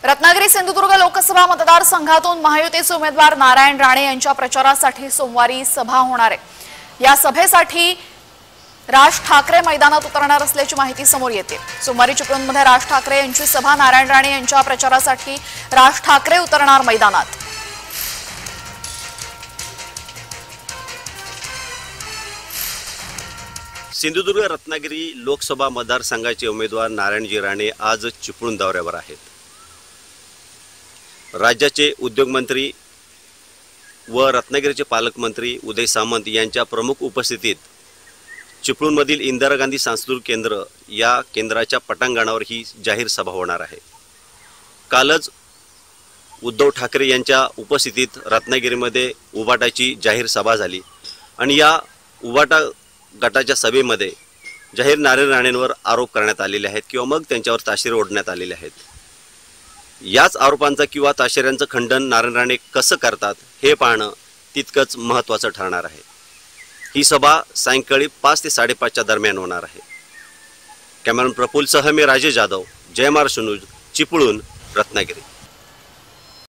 रत्नागिरी सिंधुदुर्ग लोकसभा मतदारसंघातून महायुतीचे उमेदवार नारायण राणे यांच्या प्रचारासाठी सोमवारी सभा होणार आहे। या सभेसाठी राज ठाकरे मैदानात उतरणार असल्याची माहिती समोर येते। सोमवारी चिपळूणमध्ये राज ठाकरे यांची सभा, नारायण राणे यांच्या प्रचारासाठी राज ठाकरे उतरणार मैदानात। सिंधुदुर्ग रत्नागिरी लोकसभा मतदारसंघाचे उमेदवार नारायणजी राणे आज चिपळूण दौऱ्यावर आहेत। राज्याचे उद्योगमंत्री व रत्नागिरीचे पालकमंत्री उदय सामंत यांच्या प्रमुख उपस्थितीत चिपळूणमधील इंदिरा गांधी सांस्कृतिक केंद्र या केंद्राच्या पटांगणावर ही जाहीर सभा होणार आहे। कालच उद्धव ठाकरे यांच्या उपस्थितीत रत्नागिरीमध्ये उबाटाची जाहीर सभा झाली आणि या उबाटा गटाच्या सभेमध्ये जाहीर नारायण राणेंवर आरोप करण्यात आलेले आहेत किंवा मग त्यांच्यावर ताशेरे ओढण्यात आलेले आहेत। याच आरोपांचा किंवा ताशेऱ्यांचं खंडन नारायण राणे कसं करतात हे पाहणं तितकंच महत्त्वाचं ठरणार आहे। ही सभा सायंकाळी 5 ते 5:30च्या दरम्यान होणार आहे। कॅमेरामन प्रफुल्लसह मी राजेश जाधव, जय महाराष्ट्र न्यूज, चिपळूण, रत्नागिरी।